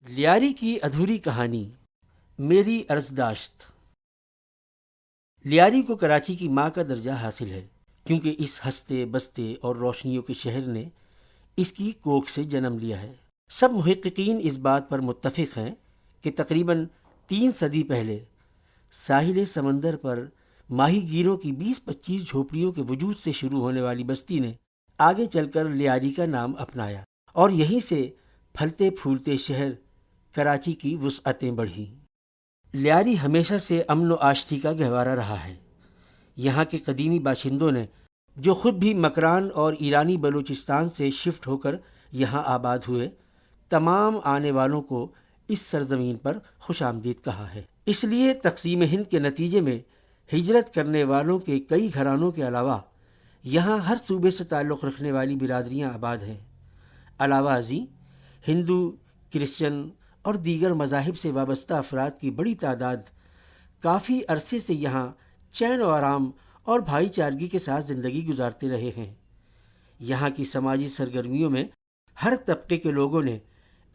لیاری کی ادھوری کہانی، میری عرضداشت۔ لیاری کو کراچی کی ماں کا درجہ حاصل ہے، کیونکہ اس ہنستے بستے اور روشنیوں کے شہر نے اس کی کوکھ سے جنم لیا ہے۔ سب محققین اس بات پر متفق ہیں کہ تقریباً 3 صدی پہلے ساحل سمندر پر ماہی گیروں کی 20-25 جھوپڑیوں کے وجود سے شروع ہونے والی بستی نے آگے چل کر لیاری کا نام اپنایا، اور یہیں سے پھلتے پھولتے شہر کراچی کی وسعتیں بڑھیں۔ لیاری ہمیشہ سے امن و آشتی کا گہوارہ رہا ہے۔ یہاں کے قدیمی باشندوں نے، جو خود بھی مکران اور ایرانی بلوچستان سے شفٹ ہو کر یہاں آباد ہوئے، تمام آنے والوں کو اس سرزمین پر خوش آمدید کہا ہے۔ اس لیے تقسیم ہند کے نتیجے میں ہجرت کرنے والوں کے کئی گھرانوں کے علاوہ یہاں ہر صوبے سے تعلق رکھنے والی برادریاں آباد ہیں۔ علاوہ ازیں ہندو، کرسچن اور دیگر مذاہب سے وابستہ افراد کی بڑی تعداد کافی عرصے سے یہاں چین و آرام اور بھائی چارگی کے ساتھ زندگی گزارتے رہے ہیں۔ یہاں کی سماجی سرگرمیوں میں ہر طبقے کے لوگوں نے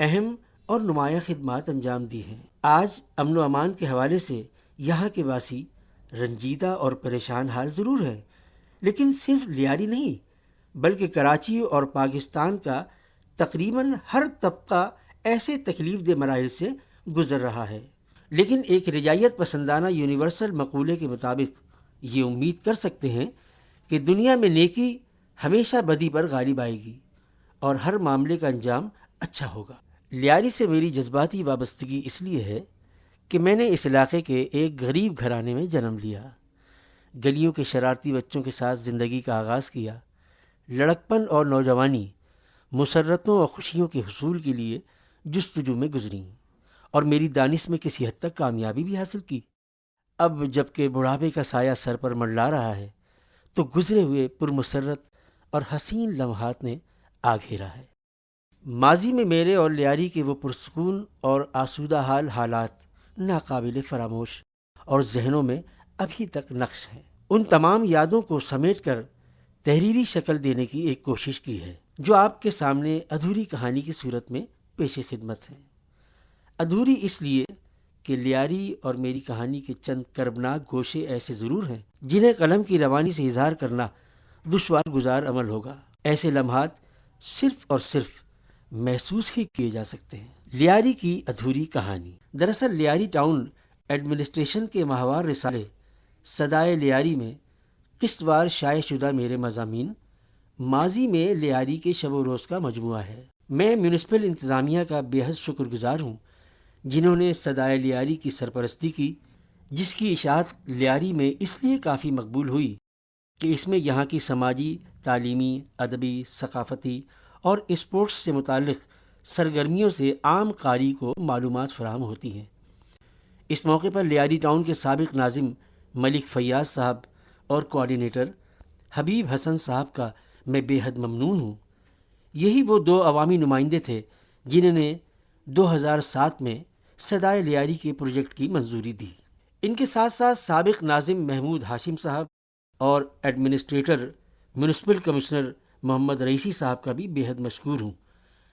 اہم اور نمایاں خدمات انجام دی ہیں۔ آج امن و امان کے حوالے سے یہاں کے باسی رنجیدہ اور پریشان حال ضرور ہے، لیکن صرف لیاری نہیں بلکہ کراچی اور پاکستان کا تقریباً ہر طبقہ ایسے تکلیف دہ مراحل سے گزر رہا ہے۔ لیکن ایک رجاعیت پسندانہ یونیورسل مقولے کے مطابق یہ امید کر سکتے ہیں کہ دنیا میں نیکی ہمیشہ بدی پر غالب آئے گی اور ہر معاملے کا انجام اچھا ہوگا۔ لیاری سے میری جذباتی وابستگی اس لیے ہے کہ میں نے اس علاقے کے ایک غریب گھرانے میں جنم لیا، گلیوں کے شرارتی بچوں کے ساتھ زندگی کا آغاز کیا، لڑکپن اور نوجوانی مسرتوں اور خوشیوں کے حصول کے لیے جستجو میں گزریں، اور میری دانش میں کسی حد تک کامیابی بھی حاصل کی۔ اب جب کہ بڑھاپے کا سایہ سر پر منڈلا رہا ہے تو گزرے ہوئے پرمسرت اور حسین لمحات نے آ گھیرا ہے۔ ماضی میں میرے اور لیاری کے وہ پرسکون اور آسودہ حال حالات ناقابل فراموش اور ذہنوں میں ابھی تک نقش ہیں۔ ان تمام یادوں کو سمیٹ کر تحریری شکل دینے کی ایک کوشش کی ہے، جو آپ کے سامنے ادھوری کہانی کی صورت میں پیش خدمت ہے۔ ادھوری اس لیے کہ لیاری اور میری کہانی کے چند کربناک گوشے ایسے ضرور ہیں جنہیں قلم کی روانی سے اظہار کرنا دشوار گزار عمل ہوگا۔ ایسے لمحات صرف اور صرف محسوس ہی کیے جا سکتے ہیں۔ لیاری کی ادھوری کہانی۔ دراصل لیاری ٹاؤن ایڈمنسٹریشن کے ماہوار رسالے صدائے لیاری میں قسط وار شائع شدہ میرے مضامین ماضی میں لیاری کے شب و روز کا مجموعہ ہے۔ میں میونسپل انتظامیہ کا بے حد شکر گزار ہوں جنہوں نے صدائے لیاری کی سرپرستی کی، جس کی اشاعت لیاری میں اس لیے کافی مقبول ہوئی کہ اس میں یہاں کی سماجی، تعلیمی، ادبی، ثقافتی اور اسپورٹس سے متعلق سرگرمیوں سے عام قاری کو معلومات فراہم ہوتی ہیں۔ اس موقع پر لیاری ٹاؤن کے سابق ناظم ملک فیاض صاحب اور کوآرڈینیٹر حبیب حسن صاحب کا میں بے حد ممنون ہوں۔ یہی وہ 2 عوامی نمائندے تھے جنہوں نے 2007 میں صدائے لیاری کے پروجیکٹ کی منظوری دی۔ ان کے ساتھ ساتھ سابق ناظم محمود ہاشم صاحب اور ایڈمنسٹریٹر میونسپل کمشنر محمد رئیسی صاحب کا بھی بے حد مشکور ہوں،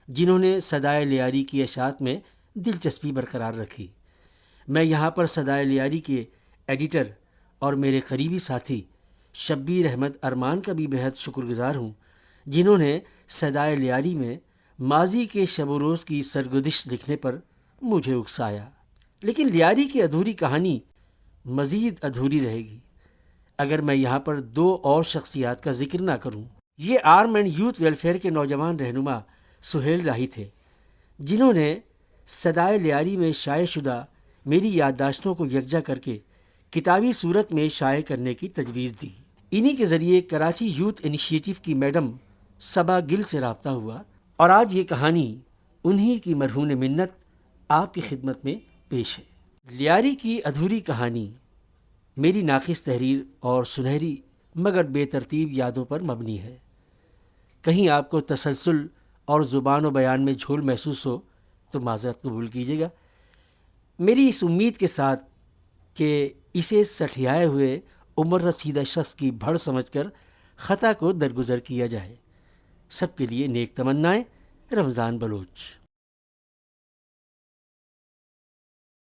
جنہوں نے صدائے لیاری کی اشاعت میں دلچسپی برقرار رکھی۔ میں یہاں پر صدائے لیاری کے ایڈیٹر اور میرے قریبی ساتھی شبیر احمد ارمان کا بھی بے حد شکر گزار ہوں، جنہوں نے صدائے لیاری میں ماضی کے شب و روز کی سرگزشت لکھنے پر مجھے اکسایا۔ لیکن لیاری کی ادھوری کہانی مزید ادھوری رہے گی اگر میں یہاں پر 2 اور شخصیات کا ذکر نہ کروں۔ یہ آرم اینڈ یوتھ ویلفیئر کے نوجوان رہنما سہیل راہی تھے، جنہوں نے صدائے لیاری میں شائع شدہ میری یادداشتوں کو یکجا کر کے کتابی صورت میں شائع کرنے کی تجویز دی۔ انہی کے ذریعے کراچی یوتھ انیشیٹو کی میڈم صبا گل سے رابطہ ہوا، اور آج یہ کہانی انہی کی مرہون منت آپ کی خدمت میں پیش ہے۔ لیاری کی ادھوری کہانی میری ناقص تحریر اور سنہری مگر بے ترتیب یادوں پر مبنی ہے۔ کہیں آپ کو تسلسل اور زبان و بیان میں جھول محسوس ہو تو معذرت قبول کیجیے گا۔ میری اس امید کے ساتھ کہ اسے سٹھیائے ہوئے عمر رسیدہ شخص کی بھڑ سمجھ کر خطا کو درگزر کیا جائے۔ سب کے لیے نیک تمنائیں۔ رمضان بلوچ۔